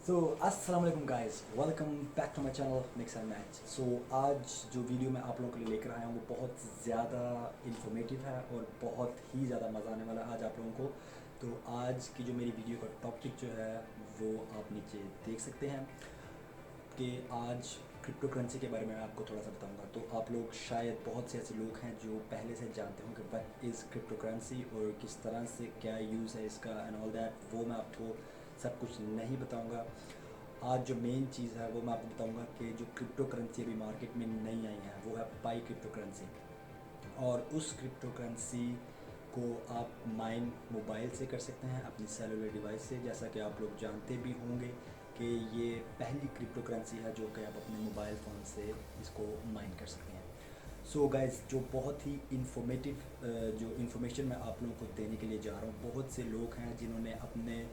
अस्सलाम वालेकुम guys, welcome back to my channel mix and match. आज जो वीडियो मैं आप लोगों के लिए लेकर आया हूँ वो बहुत ज़्यादा इन्फॉर्मेटिव है और बहुत ही ज़्यादा मज़ा आने वाला है आज आप लोगों को। तो आज की जो मेरी वीडियो का टॉपिक जो है वो आप नीचे देख सकते हैं कि आज क्रिप्टो करेंसी के बारे में मैं आपको थोड़ा सा बताऊंगा। तो आप लोग शायद बहुत से ऐसे लोग हैं जो पहले से जानते हों कि व्हाट इज़ क्रिप्टो करेंसी और किस तरह से क्या यूज़ है इसका एंड ऑल दैट, वो मैं आपको सब कुछ नहीं बताऊंगा। आज जो मेन चीज़ है वो मैं आपको बताऊंगा कि जो क्रिप्टो करेंसी अभी मार्केट में नई आई है वो है पाई क्रिप्टो करेंसी। और उस क्रिप्टो करेंसी को आप माइन मोबाइल से कर सकते हैं, अपनी सेलुलर डिवाइस से, जैसा कि आप लोग जानते भी होंगे कि ये पहली क्रिप्टो करेंसी है जो कि आप अपने मोबाइल फ़ोन से इसको माइन कर सकते हैं। सो गाइज, जो बहुत ही इंफॉर्मेटिव जो इन्फॉर्मेशन मैं आप लोगों को देने के लिए जा रहा हूँ, बहुत से लोग हैं जिन्होंने अपने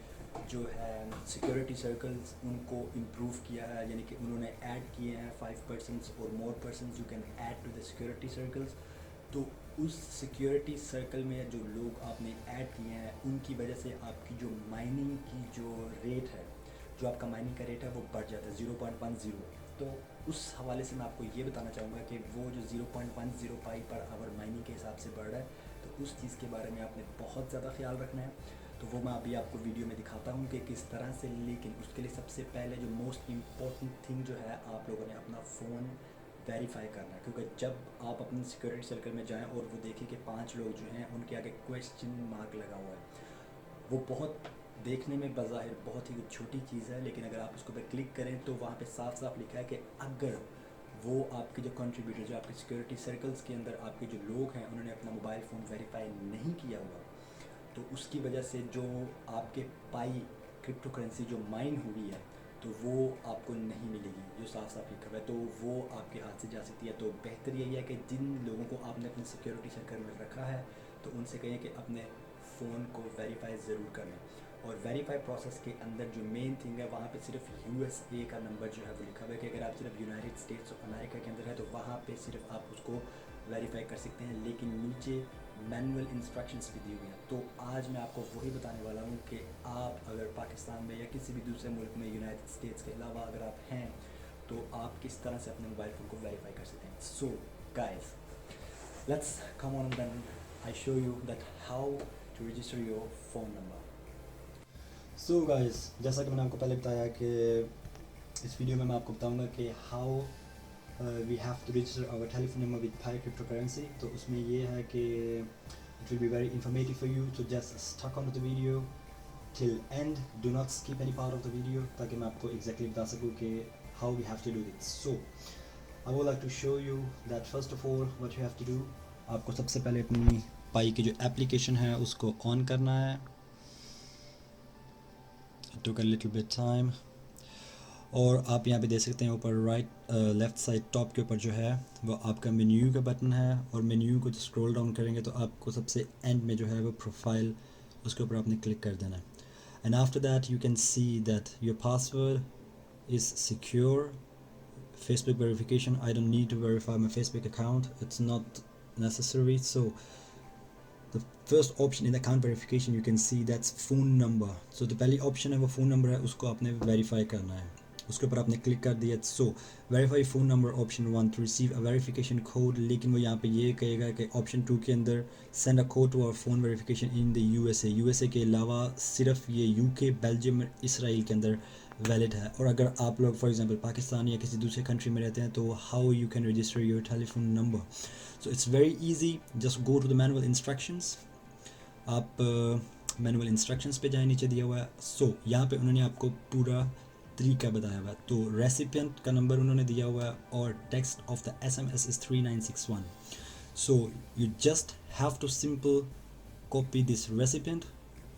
जो है सिक्योरिटी सर्कल्स उनको इम्प्रूव किया है, यानी कि उन्होंने ऐड किए हैं 5% और more person you can add to the security circles. तो उस सिक्योरिटी सर्कल में जो लोग आपने ऐड किए हैं उनकी वजह से आपकी जो माइनिंग की जो रेट है, जो आपका माइनिंग का रेट है वो बढ़ जाता है 0.10। तो उस हवाले से मैं आपको ये बताना चाहूँगा कि वो जो 0.10 पाई पर आवर माइनिंग के हिसाब से बढ़ रहा है, तो उस चीज़ के बारे में आपने बहुत ज़्यादा ख्याल रखना है। तो वो मैं अभी आपको वीडियो में दिखाता हूँ कि किस तरह से, लेकिन उसके लिए सबसे पहले जो मोस्ट इम्पॉर्टेंट थिंग जो है, आप लोगों ने अपना फ़ोन वेरीफाई करना है। क्योंकि जब आप अपने सिक्योरिटी सर्कल में जाएं और वो देखें कि 5 लोग जो हैं उनके आगे क्वेश्चन मार्क लगा हुआ है, वो बहुत देखने में बज़ाहिर बहुत ही छोटी चीज़ है, लेकिन अगर आप उसको पे क्लिक करें तो वहाँ पे साफ साफ लिखा है कि अगर वो आपके जो कंट्रीब्यूटर, जो आपके सिक्योरिटी सर्कल्स के अंदर आपके जो लोग हैं, उन्होंने अपना मोबाइल फ़ोन वेरीफाई नहीं किया हुआ, तो उसकी वजह से जो आपके पाई क्रिप्टो करेंसी जो माइन हुई है तो वो आपको नहीं मिलेगी, जो साफ साफ लिखा हुआ है, तो वो आपके हाथ से जा सकती है। तो बेहतर यही है कि जिन लोगों को आपने अपने सिक्योरिटी सर्कल में रखा है तो उनसे कहें कि अपने फ़ोन को वेरीफाई ज़रूर कर लें। और वेरीफाई प्रोसेस के अंदर जो मेन थिंग है, वहाँ पे सिर्फ यूएसए का नंबर जो है वो लिखा हुआ है कि अगर आप सिर्फ यूनाइटेड स्टेट्स ऑफ अमेरिका के अंदर है तो वहाँ पे सिर्फ आप उसको वेरीफाई कर सकते हैं, लेकिन नीचे मैनुअल इंस्ट्रक्शंस भी दी हुई हैं। तो आज मैं आपको वही बताने वाला हूँ कि आप अगर पाकिस्तान में या किसी भी दूसरे मुल्क में, यूनाइटेड स्टेट्स के अलावा अगर आप हैं, तो आप किस तरह से अपने मोबाइल फ़ोन को वेरीफाई कर सकते हैं। So guys, let's come on, then I show you that how to register your phone number. So guys, जैसा कि मैंने आपको पहले बताया कि इस वीडियो में मैं आपको बताऊंगा कि how we have to register our telephone number with Pi cryptocurrency. तो उसमें ये है कि it will be very informative for you, तो just stuck on the video till end, do not skip any part of the video, ताकि मैं आपको exactly बता सकूँ कि how we have to do this. So I would like to show you that first of all what you have to do. आपको सबसे पहले अपनी पाई की जो एप्लीकेशन है उसको ऑन करना है। It took a little bit time. और आप यहाँ पे देख सकते हैं ऊपर राइट लेफ़्ट साइड टॉप के ऊपर जो है वो आपका मेन्यू का बटन है, और मेन्यू को स्क्रॉल डाउन करेंगे तो आपको सबसे एंड में जो है वो प्रोफाइल, उसके ऊपर आपने क्लिक कर देना है। And after that you can see that your password is secure, Facebook verification. I don't need to verify my Facebook account, it's not necessary. So the first option in account verification, you can see that's phone number. So the पहली option है वो phone number है, उसको आपने verify करना है, उसके ऊपर आपने क्लिक कर दिया। So verify phone number option 1 to receive a verification code, लेकिन वो यहाँ पे ये कहेगा कि ऑप्शन 2 के अंदर send a code to our phone verification in the USA के अलावा सिर्फ ये यूके, बेल्जियम और इसराइल के अंदर वैलिड है। और अगर आप लोग फॉर एग्जांपल पाकिस्तान या किसी दूसरे कंट्री में रहते हैं तो how you can register your telephone number. So it's very easy, just go to the manual instructions. आप मैनुअल इंस्ट्रक्शंस पे जाए, नीचे दिया हुआ है। सो यहाँ पे उन्होंने आपको पूरा तरीका बताया हुआ है। तो रेसिपिएंट का नंबर उन्होंने दिया हुआ है और text of the SMS is 3961। So you just have to simple copy this recipient,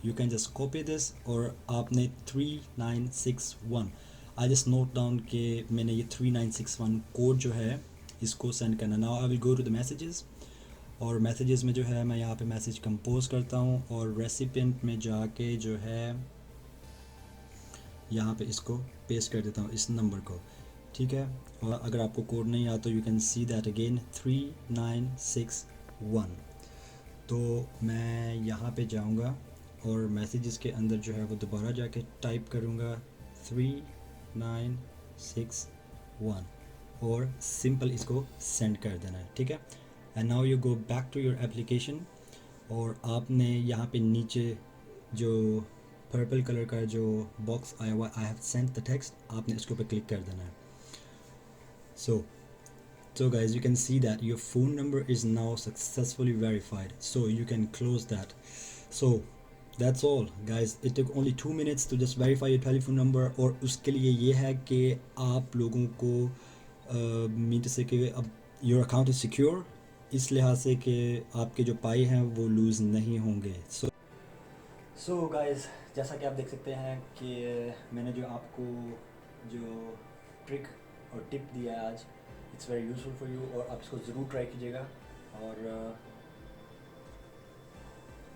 you can just copy this, और आपने 3961 आई जस्ट नोट डाउन कि मैंने ये 3961 कोड जो है इसको सेंड करना। Now I will go to the messages, और मैसेजेस में जो है मैं यहाँ पे मैसेज कंपोज करता हूँ और रेसिपिएंट में जाके जो है यहाँ पे इसको पेस्ट कर देता हूँ, इस नंबर को, ठीक है। और अगर आपको कोड नहीं आता, you can see that again 3961। तो मैं यहाँ पे जाऊँगा और मैसेजेस के अंदर जो है वो दोबारा जाके टाइप करूँगा 3961 और सिंपल इसको सेंड कर देना है, ठीक है। And now you go back to your application और आपने यहाँ पे नीचे जो पर्पल कलर का जो बॉक्स आया हुआ I have sent the text, आपने इसके ऊपर क्लिक कर देना है। So guys, you can see that your phone number is now successfully verified, so you can close that. So that's all guys, it took only 2 minutes to just verify your telephone number। और उसके लिए ये है कि आप लोगों को mean to से कि अब योर अकाउंट इज़ सिक्योर, इस लिहाज से कि आपके जो पाए हैं वो लूज़ नहीं होंगे। सो गाइस, जैसा कि आप देख सकते हैं कि मैंने जो आपको जो ट्रिक और टिप दिया है आज, it's very useful for you और आप इसको ज़रूर ट्राई कीजिएगा। और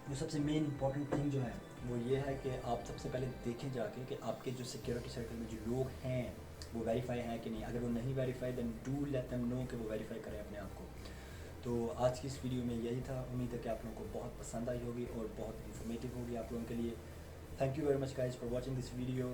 जो सबसे मेन इंपॉर्टेंट थिंग जो है वो ये है कि आप सबसे पहले देखें जाके कि आपके जो सिक्योरिटी सर्कल में जो लोग हैं वो वेरीफाई हैं कि नहीं। अगर वो नहीं verify then do let them know कि वो वेरीफाई करें अपने आप को। तो आज की इस वीडियो में यही था। उम्मीद है कि आप लोगों को बहुत पसंद आई होगी और बहुत इन्फॉर्मेटिव होगी आप लोगों के लिए। Thank you very much guys for watching this video.